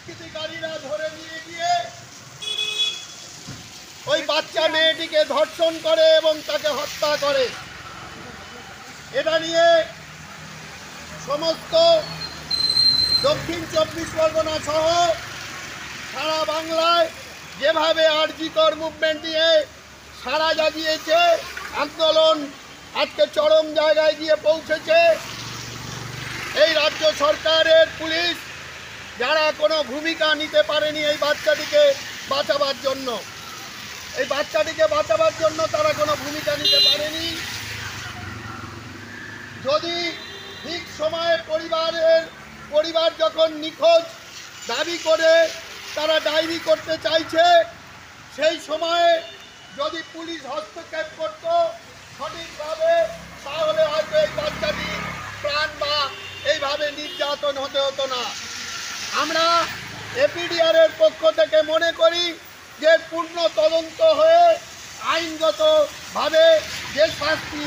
দুষ্কৃতিকারীরা ধরে নিয়ে গিয়ে ওই বাচ্চা মেয়েটিকে ধর্ষণ করে এবং তাকে হত্যা করে। এটা নিয়ে সমস্ত দক্ষিণ 24 পরগনা সহ সারা বাংলায় যেভাবে আরজিকর মুভমেন্ট নিয়ে সাড়া জাগিয়েছে, আন্দোলন আজকে চরম জায়গায় গিয়ে পৌঁছেছে। এই রাজ্য সরকারের পুলিশ যারা কোনো ভূমিকা নিতে পারেনি এই বাচ্চাটিকে বাঁচাবার জন্য, তারা কোনো ভূমিকা নিতে পারেনি। যদি ঠিক সময়ে পরিবার যখন নিখোঁজ দাবি করে তারা ডায়েরি করতে চাইছে, সেই সময়ে যদি পুলিশ হস্তক্ষেপ করত সঠিকভাবে, তাহলে হয়তো এই বাচ্চাটি প্রাণ বা এইভাবে নির্যাতন হতো না। আমরা এপিডিআর এর পক্ষ থেকে মনে করি যে পূর্ণ তদন্ত হয়ে আইনগতভাবে যে শাস্তি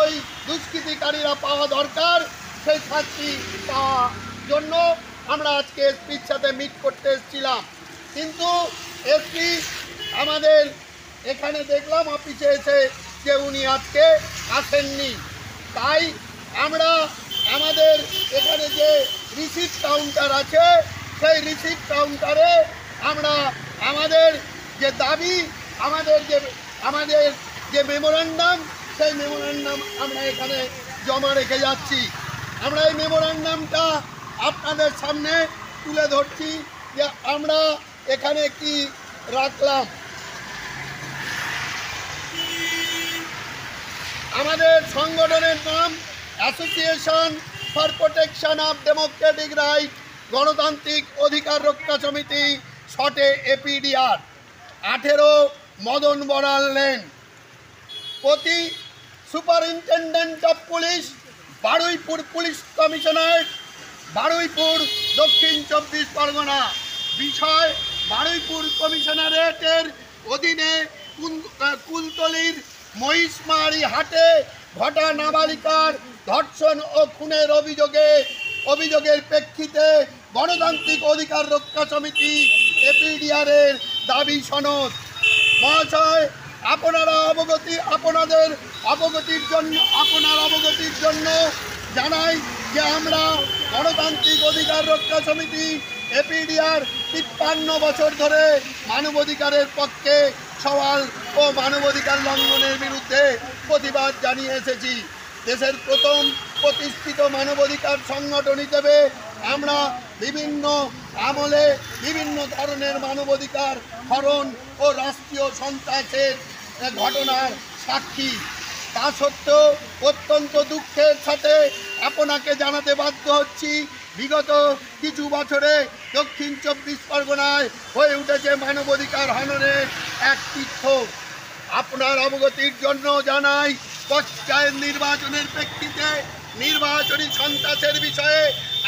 ওই দুষ্কৃতিকারীরা পাওয়া দরকার, সেই শাস্তি পাওয়ার জন্য আমরা আজকে এসপির সাথে মিট করতে এসেছিলাম। কিন্তু এসপি আমাদের এখানে দেখলাম অফিসে এসে যে উনি আজকে আসেননি। তাই আমরা আমাদের এখানে যে রিসিপ্ট কাউন্টার আছে, সেই রিসিপ্ট কাউন্টারে আমরা আমাদের যে দাবি, আমাদের যে মেমোরান্ডাম, সেই মেমোরান্ডাম আমরা এখানে জমা রেখে যাচ্ছি। আমরা এই মেমোরান্ডামটা আপনাদের সামনে তুলে ধরছি যে আমরা এখানে কি রাখলাম। আমাদের সংগঠনের নাম association for protection of Democratic right, গণতান্ত্রিক অধিকার রক্ষা সমিতি, শর্টে এপিডিআর। 18 মদন বড়াল লেন, প্রতি superintendent of police, Baruipur police commissionerate, Baruipur, দক্ষিণ 24 পরগনা। বিষয়: বারুইপুর কমিশনারেটের অধীনে কুলতলির মহিষমারি হাটে ঘটা নাবালিকার ধর্ষণ ও খুনের অভিযোগের প্রেক্ষিতে গণতান্ত্রিক অধিকার রক্ষা সমিতি এপিডিআর এর দাবি সনদ। মহাশয়, আপনার অবগতির জন্য জানাই যে আমরা গণতান্ত্রিক অধিকার রক্ষা সমিতি এপিডিআর 53 বছর ধরে মানবাধিকারের পক্ষে সওয়াল ও মানবাধিকার লঙ্ঘনের বিরুদ্ধে প্রতিবাদ জানিয়ে এসেছি। দেশের প্রথম প্রতিষ্ঠিত মানবাধিকার সংগঠন হিসেবে আমরা বিভিন্ন আমলে বিভিন্ন ধরনের মানবাধিকার হরণ ও রাষ্ট্রীয় সন্ত্রাসের ঘটনার সাক্ষী। তা সত্ত্বেও অত্যন্ত দুঃখের সাথে আপনাকে জানাতে বাধ্য হচ্ছি, বিগত কিছু বছরে দক্ষিণ 24 পরগনায় হয়ে উঠেছে মানবাধিকার হননের এক তীর্থ। আপনার অবগতির জন্য জানাই, পঞ্চায়েত নির্বাচনের প্রেক্ষিতে নির্বাচনী সন্ত্রাসের বিষয়ে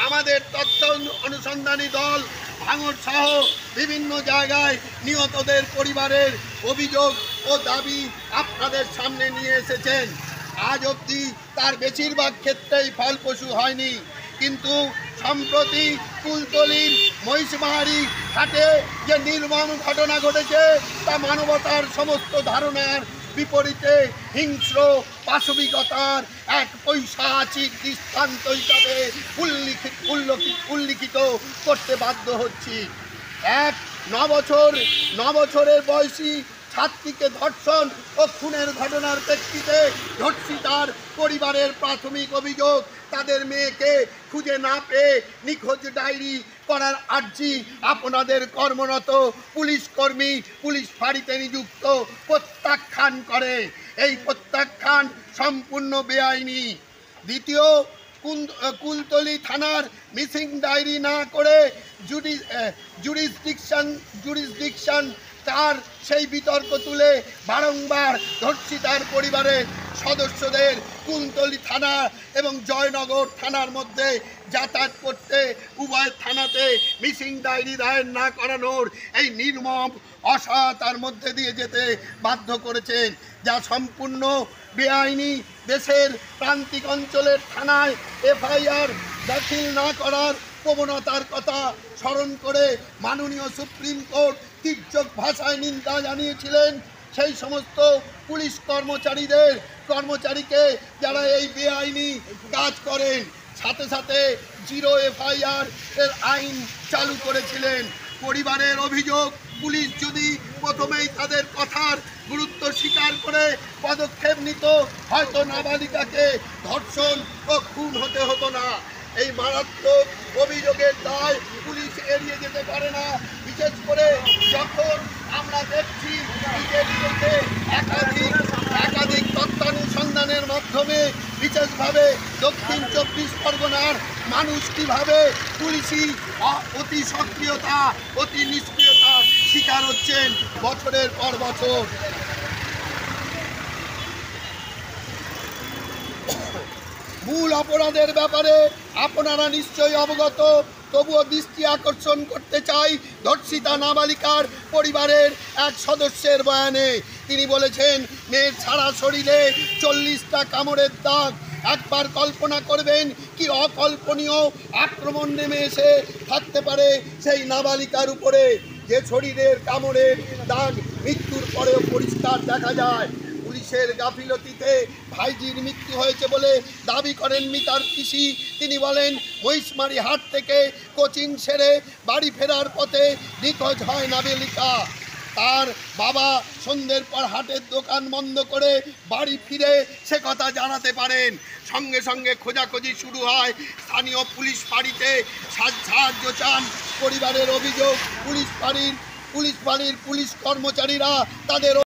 আমাদের তথ্য অনুসন্ধানী দল ভাঙড় সহ বিভিন্ন জায়গায় নিহতদের পরিবারের অভিযোগ ও দাবি আপনাদের সামনে নিয়ে এসেছেন। আজ অবধি তার বেশিরভাগ ক্ষেত্রেই ফলপ্রসূ হয়নি, কিন্তু সম্প্রতি কুলতলির মহিষমারি হাটে যে নির্মম ঘটনা ঘটেছে তা মানবতার সমস্ত ধারণার বিপরীতে হিংস্র পাশবিকতার এক পৈশাচিক দৃষ্টান্ত হিসাবে উল্লিখিত করতে বাধ্য হচ্ছি। এক 9 বছরের বয়সী ছাত্রীকে ধর্ষণ ও খুনের ঘটনার প্রেক্ষিতে ধর্ষিতার পরিবারের প্রাথমিক অভিযোগ, তাদের মেয়েকে খুঁজে না পেয়ে নিখোঁজ ডায়েরি করার আর্জি আপনাদের কর্মরত পুলিশ কর্মী পুলিশ ফাঁড়িতে নিযুক্ত প্রত্যাখ্যান করে। এই প্রত্যাখ্যান সম্পূর্ণ বেআইনি। দ্বিতীয়, কুলতলি থানার মিসিং ডায়েরি না করে জুরিসডিকশন তার সেই বিতর্ক তুলে বারংবার ধর্ষিতার পরিবারের সদস্যদের কুলতলি থানা এবং জয়নগর থানার মধ্যে যাতায়াত করতে উভয় থানাতে মিসিং ডায়েরি দায়ের না করানোর এই নির্মম অসহায়তার মধ্যে দিয়ে যেতে বাধ্য করেছেন, যা সম্পূর্ণ বেআইনি। দেশের প্রান্তিক অঞ্চলের থানায় এফআইআর দাখিল না করার প্রবণতার কথা স্মরণ করে মাননীয় সুপ্রিম কোর্ট তীর্যক ভাষায় নিন্দা জানিয়েছিলেন। সেই সমস্ত পুলিশ কর্মচারীকে যারা এই বেআইনি কাজ করেন, সাথে সাথে জিরো এফআইআর এর আইন চালু করেছিলেন। পরিবারের অভিযোগ, পুলিশ যদি প্রথমেই তাদের কথার গুরুত্ব স্বীকার করে পদক্ষেপ নিত, হয়তো নাবালিকাকে ধর্ষণ ও খুন হতে হতো না। এই মারাত্মক অভিযোগের দায় পুলিশ এড়িয়ে যেতে পারে না, বিশেষ করে যখন আমরা দেখছি বিজেপিতে একাধিক তথ্যানুসন্ধানের মাধ্যমে, বিশেষভাবে দক্ষিণ 24 পরগনার মানুষ কীভাবে পুলিশি অতি সক্রিয়তা, অতি নিষ্ক্রিয়তার শিকার হচ্ছেন বছরের পর বছর। মূল অপরাধের ব্যাপারে আপনারা নিশ্চয়ই অবগত, তবুও দৃষ্টি আকর্ষণ করতে চাই ধর্ষিতা নাবালিকার পরিবারের এক সদস্যের বয়ানে। তিনি বলেছেন, মেয়ের সারা শরীরে 40টা কামড়ের দাগ। একবার কল্পনা করবেন কি অকল্পনীয় আক্রমণ নেমে এসে থাকতে পারে সেই নাবালিকার উপরে, যে শরীরের কামড়ের দাগ মৃত্যুর পরেও পরিষ্কার দেখা যায়। পুলিশের গাফিলতিতে ভাইজির মৃত্যু হয়েছে বলে দাবি করেন মিতার পিসি। তিনি বলেন, মহিষমারি হাট থেকে কোচিং সেরে বাড়ি ফেরার পথে নিখোঁজ হয় নাবালিকা। তার বাবা সন্ধ্যের পর হাটের দোকান বন্ধ করে বাড়ি ফিরে সে কথা জানাতে পারেন। সঙ্গে সঙ্গে খোঁজাখুঁজি শুরু হয়। স্থানীয় পুলিশ ফাঁড়িতে সাহায্য চান। পরিবারের অভিযোগ, পুলিশ ফাঁড়ির পুলিশ কর্মচারীরা তাদের